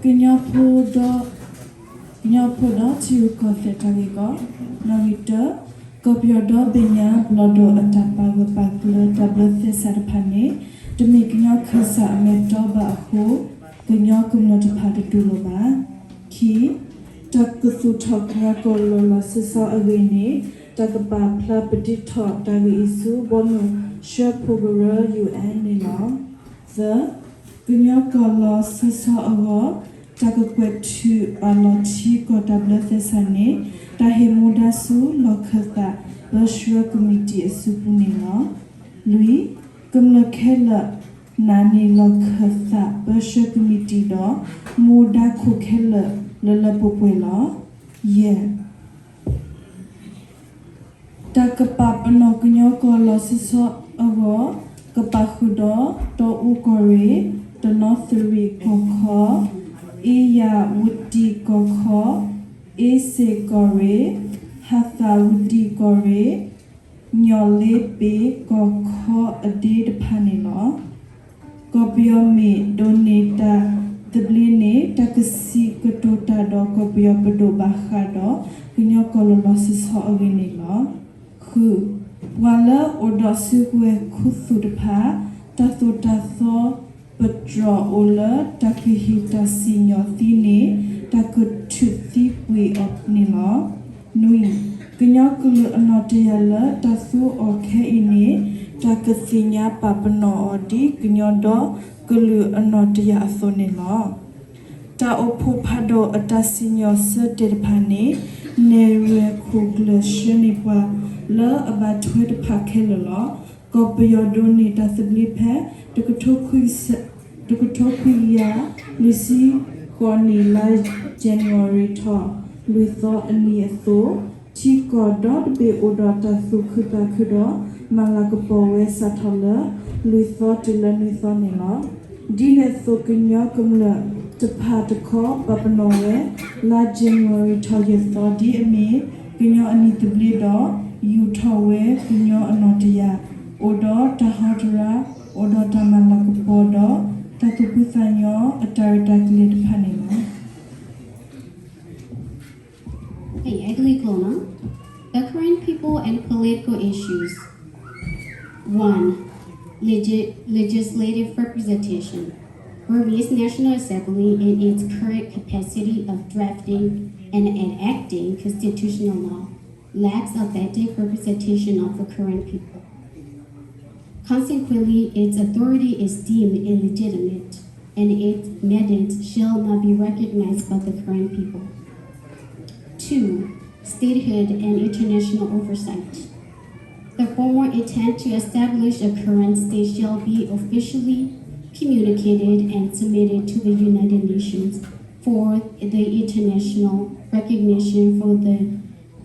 Kinyapoda to Kofetavigo, Narita, Gopiodo Benya, Blodo Atapa, Bakula, Tablethe Sarapane, to make Nyakasa Metoba Ho, Gunyakum not a Pataduloba, Ki, Takusu Tokrako Lola Sisa Awene, Takaba Plapati Top, Davi Isu, Bono, Shapogura, UN Nila, the Gunyakala Sisa Awa. Takakwetu aloti ko tablethe sane tahemoda su lokata bashwa committee supunila lui kumlakela nani lokata bashwa committee do moda khokela lalapopela ye takapapano kunyo ko losiso ago kapahudo to ukore the northri kokho Iya Wuti Kokho, Ese Gore, Hatha Wuti Gore, Nyole Be Kokho Adid Panilo, Gobio Me Donata, the Bline, Takasi Kotota do Gobio Bedo Bahado, Kunyokolo losses ho avinilo, who, Walla or Dosukwe Kuthudpa, Tatho. Pedro Ola Takihita Senior Thine Takututhi We of Nila Nui Gunyakulu Anotayala Tathu or Kaine Takathinya Papano Odi Gunyodo Gulu Anotaya Athonila Ta Opopado Atasinyo Sertedpane Nere Kugla Shenipa La Abatwed Pakelala Gopayodoni Tathablipe Dukutokuya Lucy Cornela January Ta Lutho Aniatho Chico dot be Odata Thukuta Kudo Malakapowe Satala Lutho Tilanithonila Dine Thukunya Kumla Tapatako Babanowe La January Ta Yathodi Ame Gunyo Anithablido Utawe Gunyo Anotia Odo Tahotara Odo Tamalakupodo Tatupusanyo Ataritaklit Panino. Hey, Aglikona. The current people and political issues. 1. Legislative representation. Burmese National Assembly in its current capacity of drafting and enacting constitutional law lacks authentic representation of the current people. Consequently, its authority is deemed illegitimate, and its mandate shall not be recognized by the current people. 2. Statehood and international oversight. The formal intent to establish a current state shall be officially communicated and submitted to the United Nations for the international recognition for the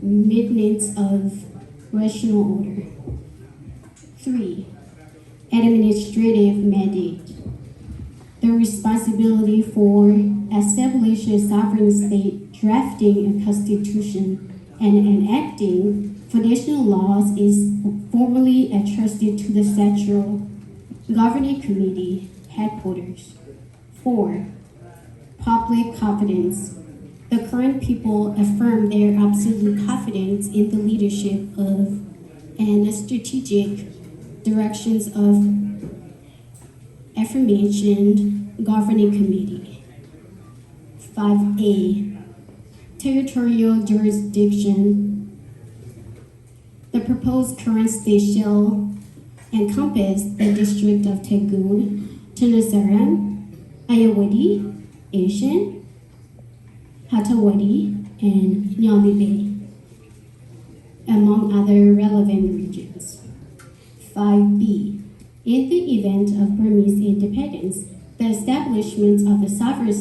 maintenance of rational order. 3. Administrative mandate. The responsibility for establishing a sovereign state, drafting a constitution, and enacting foundational laws is formally entrusted to the Central Governing Committee headquarters. 4. Public confidence. The current people affirm their absolute confidence in the leadership of and the strategic directions of aforementioned Governing Committee. 5A. Territorial jurisdiction. The proposed current state shall encompass the district of Tegun, Tenasserim, Ayeyarwady, Asian, Hattawadi, and Nyali Bay, among other relevant regions. 5B. In the event of Burmese independence, the establishment of a sovereign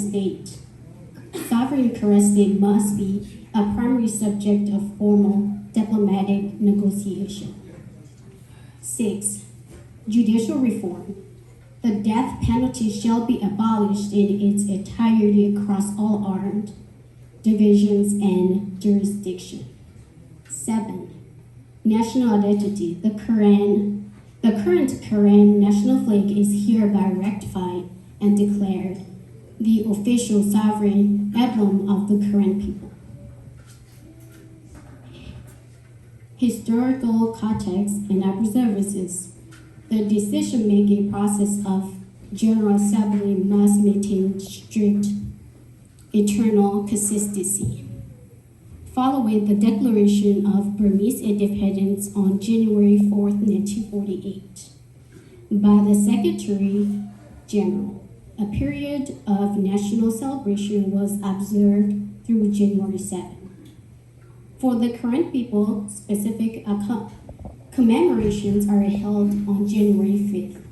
current state must be a primary subject of formal diplomatic negotiation. 6. Judicial reform. The death penalty shall be abolished in its entirety across all armed divisions and jurisdiction. 7. National identity. The current Karen national flag is hereby rectified and declared the official sovereign emblem of the Karen people. Historical context and observances. The decision-making process of General Assembly must maintain strict eternal consistency. Following the declaration of Burmese independence on January 4, 1948, by the Secretary General, a period of national celebration was observed through January 7. For the Karen people, specific commemorations are held on January 5th,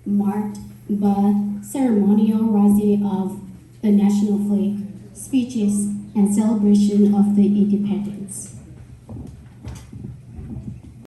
marked by ceremonial raising of the national flag, speeches, and celebration of the independence.